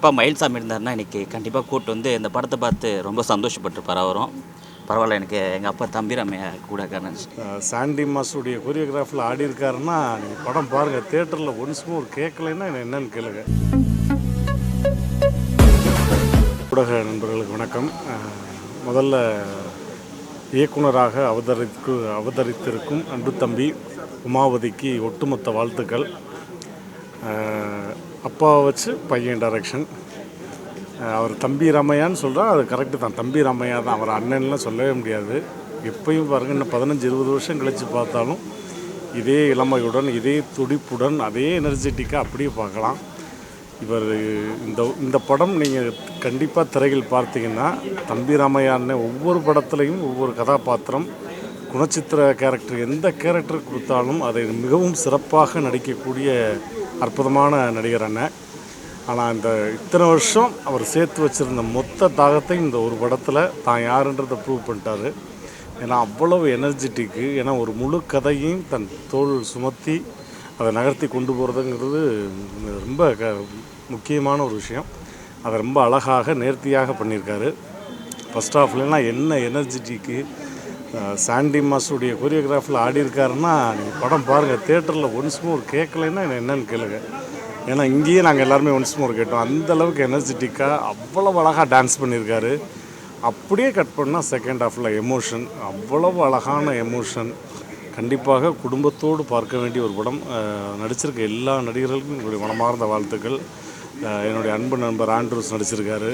அப்பா மயில்சாமி இருந்தாருன்னா இன்றைக்கி கண்டிப்பாக கூட்டு வந்து இந்த படத்தை பார்த்து ரொம்ப சந்தோஷப்பட்டிருப்பார் அவரும். பரவாயில்ல, எனக்கு எங்கள் அப்பா தம்பிராமையா கூட இருக்காருன்னு. சாண்டி மாஸ்டருடைய கொரியோகிராஃபில் ஆடி இருக்காருன்னா நீங்கள் படம் பாருங்கள். தேட்டரில் ஒன்ஸும் ஒரு கேட்கலைன்னா என்னென்னு கேளுங்க. ஊடக நண்பர்களுக்கு வணக்கம். முதல்ல இயக்குனராக அவதரித்திருக்கும் அன்பு தம்பி உமாவதிக்கு ஒட்டுமொத்த வாழ்த்துக்கள். அப்பாவை வச்சு பையன் டைரக்ஷன். அவர் தம்பி ராமையான்னு சொல்கிறார், அது கரெக்டு தான். தம்பி ராமையா தான், அவர் அண்ணன்லாம் சொல்லவே முடியாது. எப்பயும் பாருங்கள், இன்னும் 15-20 வருஷம் கழித்து பார்த்தாலும் இதே இளமையுடன், இதே துடிப்புடன், அதே எனர்ஜெட்டிக்காக அப்படியே பார்க்கலாம். இவர் இந்த படம் நீங்கள் கண்டிப்பாக திரையில் பார்த்தீங்கன்னா, தம்பி ராமையான்னு ஒவ்வொரு படத்துலையும் ஒவ்வொரு கதாபாத்திரம், குணச்சித்திர கேரக்டர், எந்த கேரக்டர் கொடுத்தாலும் அதை மிகவும் சிறப்பாக நடிக்கக்கூடிய அற்புதமான நடிகர் அண்ணன். ஆனால் இத்தனை வருஷம் அவர் சேர்த்து வச்சுருந்த மொத்த தாகத்தையும் இந்த ஒரு படத்தில் தான் யாருன்றதை ப்ரூவ் பண்ணிட்டார். ஏன்னா அவ்வளவு எனர்ஜெட்டிக்கு. ஏன்னா ஒரு முழு கதையும் தன் தோள் சுமத்தி அதை நகர்த்தி கொண்டு போகிறதுங்கிறது ரொம்ப முக்கியமான ஒரு விஷயம். அதை ரொம்ப அழகாக நேர்த்தியாக பண்ணியிருக்காரு. ஃபஸ்ட் ஹாஃப்லாம் என்ன எனர்ஜெட்டிக்கு சாண்டி மாஸ்டருடைய கொரியோகிராஃபில் ஆடி இருக்காருன்னா நீங்கள் படம் பாருங்கள். தேட்டரில் ஒன்ஸும் ஒரு கேட்கலைன்னா என்னென்னு கேளுங்க. ஏன்னா இங்கேயே நாங்கள் எல்லாருமே ஒன்ஸும் ஒரு கேட்டோம். அந்தளவுக்கு எனர்ஜெட்டிக்காக அவ்வளவு அழகாக டான்ஸ் பண்ணியிருக்காரு. அப்படியே கட் பண்ணால் செகண்ட் ஹாஃபில் எமோஷன், அவ்வளவு அழகான எமோஷன். கண்டிப்பாக குடும்பத்தோடு பார்க்க வேண்டிய ஒரு படம். நடிச்சிருக்க எல்லா நடிகர்களுக்கும் என்னுடைய மனமார்ந்த வாழ்த்துக்கள். என்னுடைய அன்பு நண்பர் ஆண்ட்ரூஸ் நடிச்சிருக்காரு.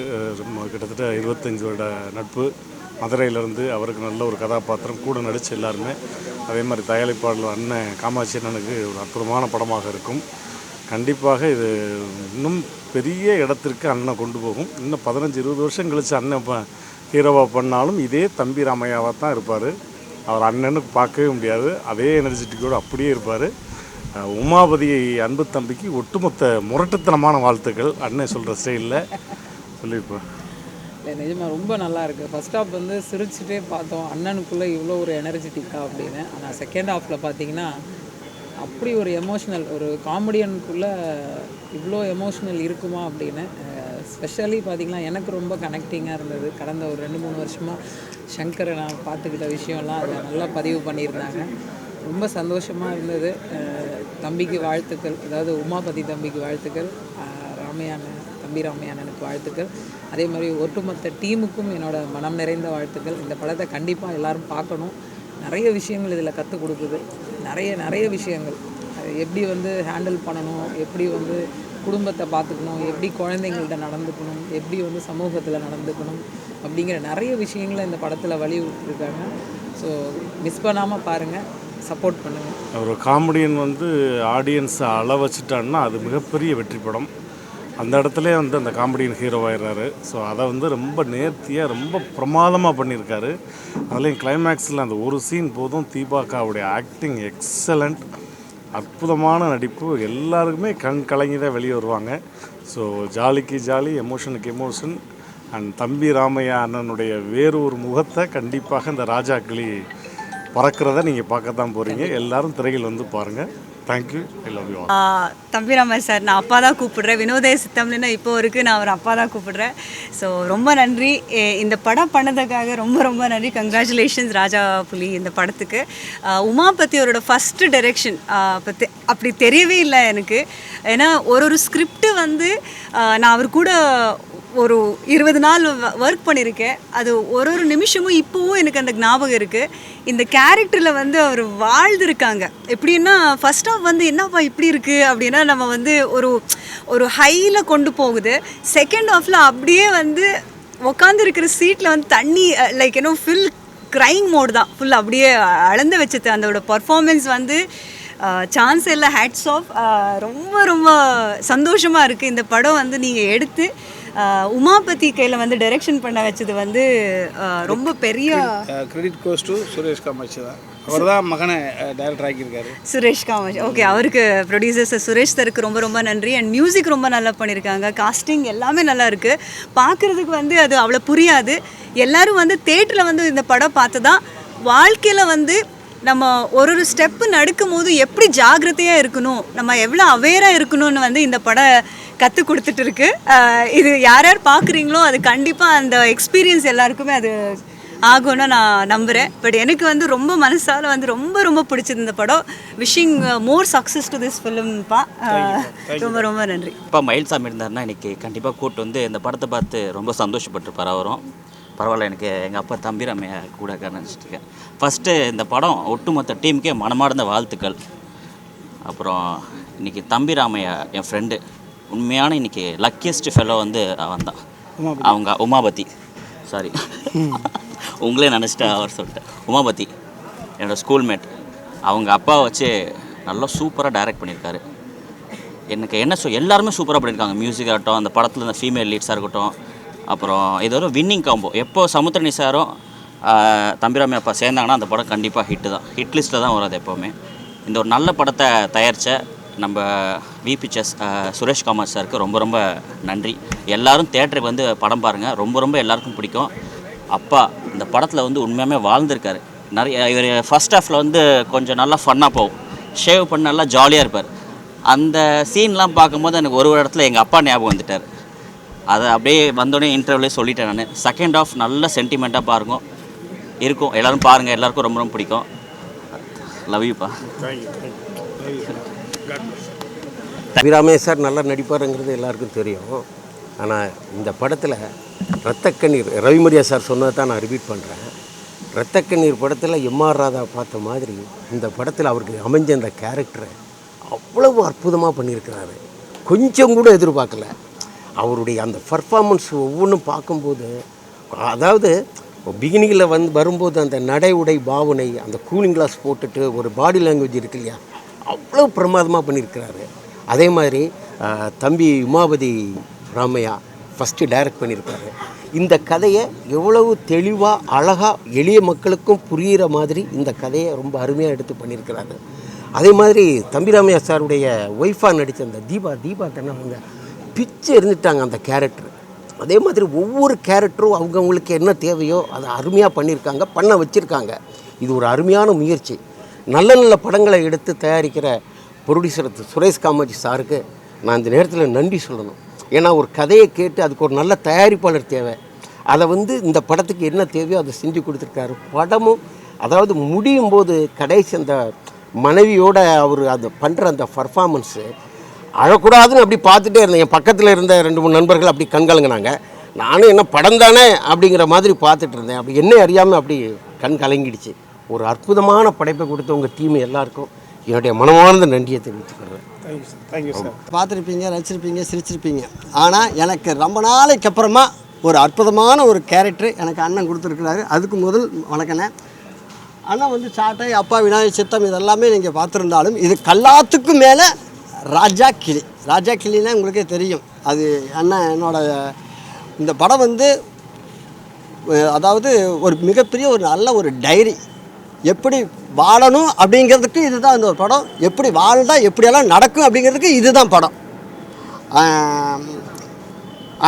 கிட்டத்தட்ட 25 வருட நட்பு. மதுரையிலேருந்து அவருக்கு நல்ல ஒரு கதாபாத்திரம் கூட நடித்து எல்லாருமே. அதே மாதிரி தயாரிப்பாளர் அண்ணன் காமாட்சி அண்ணனுக்கு ஒரு அற்புதமான படமாக இருக்கும். கண்டிப்பாக இது இன்னும் பெரிய இடத்திற்கு அண்ணனை கொண்டு போகும். இன்னும் 15-20 வருஷம் கழித்து அண்ணன் ஹீரோவாக பண்ணாலும் இதே தம்பி ராமையாவாக தான் இருப்பார். அவர் அண்ணனுக்கு பார்க்கவே முடியாது. அதே எனர்ஜெட்டிக்கோடு அப்படியே இருப்பார். உமாபதி அன்பு தம்பிக்கு ஒட்டுமொத்த முரட்டுத்தனமான வாழ்த்துக்கள். அண்ணன் சொல்கிற ஸ்டைலில் சொல்லியிருப்பேன். இல்லை, நிஜமாக ரொம்ப நல்லா இருக்குது. ஃபஸ்ட் ஹாஃப் வந்து சிரிச்சுட்டே பார்த்தோம், அண்ணனுக்குள்ளே இவ்வளோ ஒரு எனர்ஜெட்டிக்கா அப்படின்னு. ஆனால் செகண்ட் ஹாஃபில் பார்த்தீங்கன்னா அப்படி ஒரு எமோஷ்னல், ஒரு காமெடியனுக்குள்ளே இவ்வளோ எமோஷ்னல் இருக்குமா அப்படின்னு. ஸ்பெஷலி பார்த்திங்கன்னா எனக்கு ரொம்ப கனெக்டிங்காக இருந்தது. கடந்த ஒரு 2-3 வருஷமாக சங்கரை நான் பார்த்துக்கிட்ட விஷயம்லாம் அதில் நல்லா பதிவு பண்ணியிருந்தாங்க. ரொம்ப சந்தோஷமாக இருந்தது. தம்பிக்கு வாழ்த்துக்கள், அதாவது உமாபதி தம்பிக்கு வாழ்த்துக்கள், தம்பி ராமையானனுக்கு வாழ்த்துக்கள். அதே மாதிரி ஒட்டுமொத்த டீமுக்கும் என்னோட மனம் நிறைந்த வாழ்த்துக்கள். இந்த படத்தை கண்டிப்பாக எல்லோரும் பார்க்கணும். நிறைய விஷயங்கள் இதில் கற்றுக் கொடுக்குது. நிறைய விஷயங்கள், எப்படி வந்து ஹேண்டில் பண்ணணும், எப்படி வந்து குடும்பத்தை பார்த்துக்கணும், எப்படி குழந்தைங்கள்ட்ட நடந்துக்கணும், எப்படி வந்து சமூகத்தில் நடந்துக்கணும் அப்படிங்கிற நிறைய விஷயங்களை இந்த படத்தில் வலியுறுத்திருக்காங்க. ஸோ மிஸ் பண்ணாமல் பாருங்கள், சப்போர்ட் பண்ணுங்கள். ஒரு காமெடியன் வந்து ஆடியன்ஸை அள வச்சுட்டான்னா அது மிகப்பெரிய வெற்றி படம். அந்த இடத்துல வந்து அந்த காமெடியன் ஹீரோவாகிறாரு. ஸோ அதை வந்து ரொம்ப நேர்த்தியாக, ரொம்ப பிரமாதமாக பண்ணியிருக்காரு. அதுலேயும் கிளைமேக்ஸில் அந்த ஒரு சீன் போதும். தீபாக்காவுடைய ஆக்டிங் எக்ஸலண்ட், அற்புதமான நடிப்பு. எல்லாருக்குமே கண் கலங்கி தான் வெளியே வருவாங்க. ஸோ ஜாலிக்கு ஜாலி, எமோஷனுக்கு எமோஷன். அண்ட் தம்பி ராமையா அண்ணனுடைய வேறு ஒரு முகத்தை கண்டிப்பாக இந்த ராஜா கிளி பறக்கிறத நீங்கள் பார்க்க தான் போகிறீங்க. எல்லோரும் திரையில் வந்து பாருங்கள். Thank you, I love you. தம்பி ராமையா சார், நான் அப்பா தான் கூப்பிடுறேன். வினோதய சித்தம்னு இப்போ வரைக்கும் நான் அவர் அப்பா தான் கூப்பிடுறேன். ஸோ ரொம்ப நன்றி. இந்த படம் பண்ணதுக்காக ரொம்ப நன்றி. கங்க்ராச்சுலேஷன்ஸ் ராஜா புலி இந்த படத்துக்கு. உமாபதி அவரோட ஃபஸ்ட்டு டைரெக்ஷன் அப்படி தெரியவே இல்லை எனக்கு. ஏன்னா ஒரு ஸ்கிரிப்ட் வந்து நான் அவர் கூட ஒரு 20 நாள் ஒர்க் பண்ணியிருக்கேன். அது ஒரு நிமிஷமும் இப்போவும் எனக்கு அந்த ஞாபகம் இருக்குது. இந்த கேரக்டரில் வந்து அவர் வாழ்ந்துருக்காங்க. எப்படின்னா ஃபஸ்ட் ஹாஃப் வந்து என்னப்பா இப்படி இருக்குது அப்படின்னா நம்ம வந்து ஒரு ஹையில் கொண்டு போகுது. செகண்ட் ஹாஃபில் அப்படியே வந்து உக்காந்துருக்கிற சீட்டில் வந்து தண்ணி லைக் ஃபுல் க்ரைங் மோட் தான். ஃபுல் அப்படியே அளந்து வச்சது. அதோட பர்ஃபார்மன்ஸ் வந்து சான்ஸ் இல்லை. Hats off. ரொம்ப சந்தோஷமாக இருக்குது. இந்த படம் வந்து நீங்கள் எடுத்து உமாபதி கையில் வந்து டைரக்ஷன் பண்ண வச்சது வந்து ரொம்ப பெரிய credit goes to Suresh Kamatchi தான். அவர் தான் மகனை டைரக்டர் ஆக்கியிருக்காரு, சுரேஷ் காமாட்சி. ஓகே, அவருக்கு ப்ரொடியூசர் சுரேஷ் சருக்கு ரொம்ப நன்றி. அண்ட் மியூசிக் ரொம்ப நல்லா பண்ணியிருக்காங்க. காஸ்டிங் எல்லாமே நல்லா இருக்குது. பார்க்குறதுக்கு வந்து அது அவ்வளோ புரியாது. எல்லோரும் வந்து தேட்டரில் வந்து இந்த படம் பார்த்து தான் வாழ்க்கையில் வந்து நம்ம ஒரு ஸ்டெப்பு நடக்கும் போது எப்படி ஜாக்கிரதையாக இருக்கணும், நம்ம எவ்வளோ அவேராக இருக்கணும்னு வந்து இந்த படம் கற்றுக் கொடுத்துட்டு இருக்கு. இது யார் யார் பார்க்குறீங்களோ அது கண்டிப்பாக அந்த எக்ஸ்பீரியன்ஸ் எல்லாருக்குமே அது ஆகும்னு நான் நம்புகிறேன். பட் எனக்கு வந்து ரொம்ப மனசால் வந்து ரொம்ப ரொம்ப பிடிச்சது இந்த படம். Wishing more success to this ஃபிலிம்ப்பா. ரொம்ப ரொம்ப நன்றி. இப்போ மயில்சாமி இருந்தாருன்னா இன்றைக்கி கண்டிப்பாக கூட்டு வந்து இந்த படத்தை பார்த்து ரொம்ப சந்தோஷப்பட்டிருப்பார் அவரும். பரவாயில்ல, எனக்கு எங்கள் அப்பா தம்பிராமையா கூட நினச்சிட்டு இருக்கேன். ஃபஸ்ட்டு இந்த படம் ஒட்டுமொத்த டீமுக்கே மனமார்ந்த வாழ்த்துக்கள். அப்புறம் இன்றைக்கி தம்பிராமையா என் ஃப்ரெண்டு, உண்மையான இன்றைக்கி லக்கியஸ்ட் ஃபெல்லோ வந்து அவன் தான். அவங்க உமாபதி, சாரி உங்களே நினச்சிட்டு அவர் சொல்லிட்டேன். உமாபதி என்னோடய ஸ்கூல்மேட். அவங்க அப்பாவை வச்சு நல்லா சூப்பராக டைரக்ட் பண்ணியிருக்காரு. எனக்கு என்ன எல்லாருமே சூப்பராக பண்ணியிருக்காங்க. மியூசிக் ஆகட்டும், அந்த படத்தில் இந்த ஃபீமேல் லீட்ஸாக இருக்கட்டும். அப்புறம் இது ஒரு வின்னிங் காம்போ. எப்போ சமுத்திரனி சாரும் தம்பிராமையா அப்பா சேர்ந்தாங்கன்னா அந்த படம் கண்டிப்பாக ஹிட்டு தான், ஹிட் லிஸ்ட்டில் தான் வரும் அது எப்போவுமே. இந்த ஒரு நல்ல படத்தை தயாரித்த நம்ம விபிஎஸ் சுரேஷ் காமாட்சி சாருக்கு ரொம்ப ரொம்ப நன்றி. எல்லோரும் தேட்டருக்கு வந்து படம் பாருங்கள், ரொம்ப ரொம்ப எல்லாருக்கும் பிடிக்கும். அப்பா இந்த படத்தில் வந்து உண்மையாகவே வாழ்ந்திருக்காரு. நிறைய இவர் ஃபஸ்ட் ஹாஃபில் வந்து கொஞ்சம் நல்லா ஃபன்னாக போகும், ஷேவ் பண்ண நல்லா ஜாலியாக இருப்பார். அந்த சீன்லாம் பார்க்கும்போது எனக்கு ஒரு இடத்துல எங்கள் அப்பா ஞாபகம் வந்துட்டார். அதை அப்படியே வந்தோடனே இன்டர்வியூலே சொல்லிட்டேன் நான். செகண்ட் ஹாஃப் நல்ல சென்டிமெண்ட்டாக பாருங்க இருக்கும், எல்லோரும் பாருங்கள், எல்லாருக்கும் ரொம்ப ரொம்ப பிடிக்கும். லவ் யூப்பா. தம்பிராமையா சார் நல்லா நடிப்பாருங்கிறது எல்லாருக்கும் தெரியும். ஆனால் இந்த படத்தில் ரத்தக்கண்ணீர், ரவிமரியா சார் சொன்னதை தான் நான் ரிப்பீட் பண்ணுறேன். ரத்தக்கண்ணீர் படத்தில் எம்ஆர் ராதா பார்த்த மாதிரி இந்த படத்தில் அவருக்கு அமைஞ்ச அந்த கேரக்டரை அவ்வளவு அற்புதமாக பண்ணியிருக்கிறாரு. கொஞ்சம் கூட எதிர்பார்க்கல. அவருடைய அந்த பர்ஃபார்மன்ஸ் ஒவ்வொன்றும் பார்க்கும்போது, அதாவது பிகினிங்கில் வரும்போது அந்த நடை உடை பாவனை, அந்த கூலிங் கிளாஸ் போட்டுட்டு ஒரு பாடி லாங்குவேஜ் இருக்கு இல்லையா, அவ்வளோ பிரமாதமாக பண்ணியிருக்கிறாரு. அதே மாதிரி தம்பி உமாபதி ராமையா ஃபஸ்ட்டு டைரக்ட் பண்ணியிருக்காரு. இந்த கதையை எவ்வளவு தெளிவாக அழகாக எளிய மக்களுக்கும் புரிகிற மாதிரி இந்த கதையை ரொம்ப அருமையாக எடுத்து பண்ணியிருக்கிறாரு. அதே மாதிரி தம்பிராமையா சாருடைய ஒய்ஃபாக நடித்த அந்த தீபா தானே, அவங்க பிச்சு இருந்துட்டாங்க அந்த கேரக்டர். அதே மாதிரி ஒவ்வொரு கேரக்டரும் அவங்கவுங்களுக்கு என்ன தேவையோ அதை அருமையாக பண்ணியிருக்காங்க, பண்ண வச்சுருக்காங்க. இது ஒரு அருமையான முயற்சி. நல்ல நல்ல படங்களை எடுத்து தயாரிக்கிற ப்ரொடியூசர் சுரேஷ் காமாட்சி சாருக்கு நான் இந்த நேரத்தில் நன்றி சொல்லணும். ஏன்னா ஒரு கதையை கேட்டு அதுக்கு ஒரு நல்ல தயாரிப்பாளர் தேவை. அதை வந்து இந்த படத்துக்கு என்ன தேவையோ அதை செஞ்சு கொடுத்துருக்காரு. படமும் அதாவது முடியும் போது கடைசி அந்த மனைவியோட அவர் அந்த பண்ணுற அந்த பர்ஃபார்மன்ஸு அழக்கூடாதுன்னு அப்படி பார்த்துட்டே இருந்தேன். என் பக்கத்தில் இருந்த 2-3 நண்பர்கள் அப்படி கண்கலங்கினாங்க. நானும் என்ன படம் தானே அப்படிங்கிற மாதிரி பார்த்துட்டு இருந்தேன். அப்படி என்ன அறியாமல் அப்படி கண் கலங்கிடுச்சு. ஒரு அற்புதமான படைப்பை கொடுத்த உங்கள் டீம் எல்லாருக்கும் என்னுடைய மனமார்ந்த நன்றியை தெரிவித்துக்கிறேன். Thank you sir. பார்த்துருப்பீங்க, ரசிச்சிருப்பீங்க, சிரிச்சிருப்பீங்க. ஆனால் எனக்கு ரொம்ப நாளைக்கு அப்புறமா ஒரு அற்புதமான ஒரு கேரக்டர் எனக்கு அண்ணன் கொடுத்துருக்குறாரு. அதுக்கு முதல் வணக்கண்ணே. அண்ணன் வந்து சாட்டை, அப்பா, விநாயகர் சித்தம் இதெல்லாமே நீங்கள் பார்த்துருந்தாலும் இது எல்லாத்துக்கும் மேலே ராஜா கிளினா உங்களுக்கே தெரியும். அது அண்ணன் என்னோட இந்த படம் வந்து அதாவது ஒரு மிகப்பெரிய ஒரு நல்ல ஒரு டைரி. எப்படி வாழணும் அப்படிங்கிறதுக்கு இதுதான் இந்த ஒரு படம். எப்படி வாழ்ந்தால் எப்படியெல்லாம் நடக்கும் அப்படிங்கிறதுக்கு இதுதான் படம்.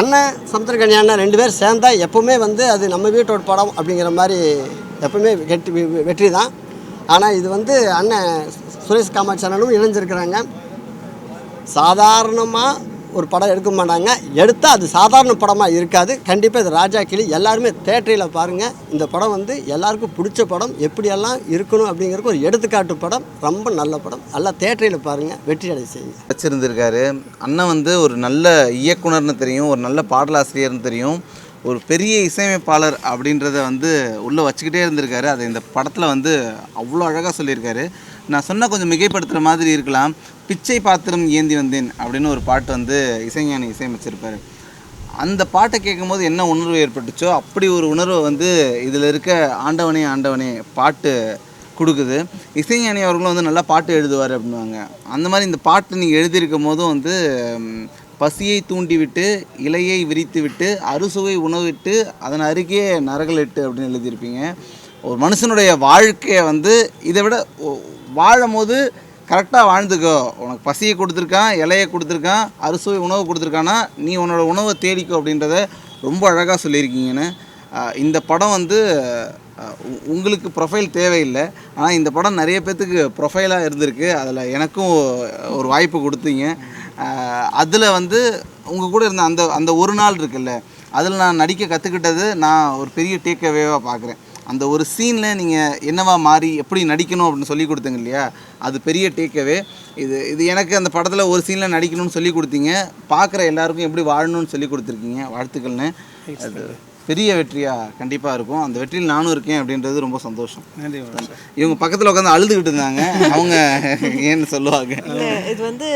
அண்ணன் சமுத்திரக்கனி அண்ணன் 2 பேர் சேர்ந்தால் எப்போவுமே வந்து அது நம்ம வீட்டோட படம் அப்படிங்கிற மாதிரி எப்போவுமே வெற்றி தான். ஆனால் இது வந்து அண்ணன் சுரேஷ் காமாட்சி அண்ணனும் இணைஞ்சிருக்கிறாங்க. சாதாரணமாக ஒரு படம் எடுக்க மாட்டாங்க, எடுத்தால் அது சாதாரண படமாக இருக்காது. கண்டிப்பாக இது ராஜா கிளி எல்லாருமே தேட்டரில் பாருங்கள். இந்த படம் வந்து எல்லாருக்கும் பிடிச்ச படம், எப்படியெல்லாம் இருக்கணும் அப்படிங்கிறதுக்கு ஒரு எடுத்துக்காட்டு படம். ரொம்ப நல்ல படம், எல்லாம் தேட்டரில் பாருங்கள், வெற்றி அடை செய்யுங்க. வச்சுருந்துருக்காரு அண்ணன் வந்து ஒரு நல்ல இயக்குனர்னு தெரியும், ஒரு நல்ல பாடலாசிரியர்னு தெரியும், ஒரு பெரிய இசையமைப்பாளர் அப்படின்றத வந்து உள்ளே வச்சுக்கிட்டே இருந்திருக்காரு. அதை இந்த படத்தில் வந்து அவ்வளோ அழகாக சொல்லியிருக்காரு. நான் சொன்னால் கொஞ்சம் மிகைப்படுத்துகிற மாதிரி இருக்கலாம். பிச்சை பாத்திரம் ஏந்தி வந்தேன் அப்படின்னு ஒரு பாட்டு வந்து இசைஞானி இசையமைச்சிருப்பார். அந்த பாட்டை கேட்கும்போது என்ன உணர்வு ஏற்பட்டுச்சோ அப்படி ஒரு உணர்வை வந்து இதில் இருக்க ஆண்டவனே ஆண்டவனே பாட்டு கொடுக்குது. இசைஞானி அவர்களும் வந்து நல்லா பாட்டு எழுதுவார் அப்படின்வாங்க. அந்த மாதிரி இந்த பாட்டு நீங்கள் எழுதியிருக்கும் போதும் வந்து பசியை தூண்டிவிட்டு இலையை விரித்து விட்டு அறுசுவை உணவிட்டு அதன் அருகே நரகலிட்டு அப்படின்னு எழுதியிருப்பீங்க. ஒரு மனுஷனுடைய வாழ்க்கையை வந்து இதை விட வாழும் போது கரெக்டாக வாழ்ந்துக்கோ, உனக்கு பசியை கொடுத்துருக்கான், இலையை கொடுத்துருக்கான், அறுசுவை உணவு கொடுத்துருக்கான்னா நீ உன்னோட உணவை தேடிக்கோ அப்படின்றத ரொம்ப அழகாக சொல்லியிருக்கீங்கன்னு. இந்த படம் வந்து உங்களுக்கு ப்ரொஃபைல் தேவையில்லை, ஆனால் இந்த படம் நிறைய பேர்த்துக்கு ப்ரொஃபைலாக இருந்திருக்கு. அதில் எனக்கும் ஒரு வாய்ப்பு கொடுத்தீங்க. அதில் வந்து உங்கள் கூட இருந்த அந்த அந்த ஒரு நாள் இருக்குல்ல, அதில் நான் நடிக்க கற்றுக்கிட்டது நான் ஒரு பெரிய டேக்அவேவாக பார்க்குறேன். அந்த ஒரு சீனில் நீங்கள் என்னவா மாறி எப்படி நடிக்கணும் அப்படின்னு சொல்லி கொடுத்தீங்க இல்லையா, அது பெரிய டேக்அவே. இது எனக்கு அந்த படத்தில் ஒரு சீனில் நடிக்கணும்னு சொல்லி கொடுத்தீங்க, பார்க்குற எல்லாருக்கும் எப்படி வாழணும்னு சொல்லி கொடுத்துருக்கீங்க. வாழ்த்துக்கள்னு. அது பெரிய வெற்றியாக கண்டிப்பாக இருக்கும். அந்த வெற்றியில் நானும் இருக்கேன் அப்படின்றது ரொம்ப சந்தோஷம். நன்றி. இவங்க பக்கத்தில் உட்காந்து அழுதுகிட்டு இருந்தாங்க, அவங்க ஏன்னு சொல்லுவாங்க. இது வந்து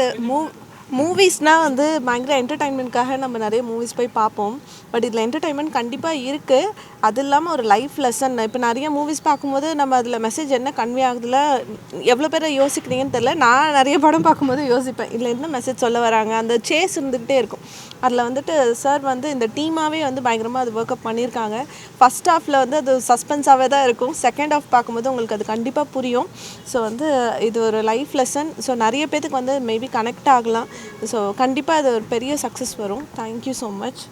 மூவிஸ்னால் வந்து பயங்கர என்டர்டைன்மெண்ட்காக நம்ம நிறைய மூவிஸ் போய் பார்ப்போம். பட் இதில் என்டர்டைன்மெண்ட் கண்டிப்பாக இருக்குது. அது இல்லாமல் ஒரு லைஃப் லெசன். இப்போ நிறைய மூவிஸ் பார்க்கும்போது நம்ம அதில் மெசேஜ் என்ன கன்வே ஆகுதுல, எவ்வளோ பேரை யோசிக்கிறீங்கன்னு தெரில. நான் நிறைய படம் பார்க்கும்போது யோசிப்பேன், இதில் என்ன மெசேஜ் சொல்ல வராங்க. அந்த சேஸ் இருந்துக்கிட்டே இருக்கும். அதில் வந்துட்டு சார் வந்து இந்த டீமாகவே வந்து பயங்கரமாக அது ஒர்க் அப் பண்ணியிருக்காங்க. ஃபஸ்ட் ஹாஃபில் வந்து அது சஸ்பென்ஸாகவே தான் இருக்கும். செகண்ட் ஹாஃப் பார்க்கும்போது உங்களுக்கு அது கண்டிப்பாக புரியும். ஸோ வந்து இது ஒரு லைஃப் லெசன். ஸோ நிறைய பேத்துக்கு வந்து மேபி கனெக்ட் ஆகலாம். ஸோ கண்டிப்பாக அது ஒரு பெரிய சக்ஸஸ் வரும். Thank you so much.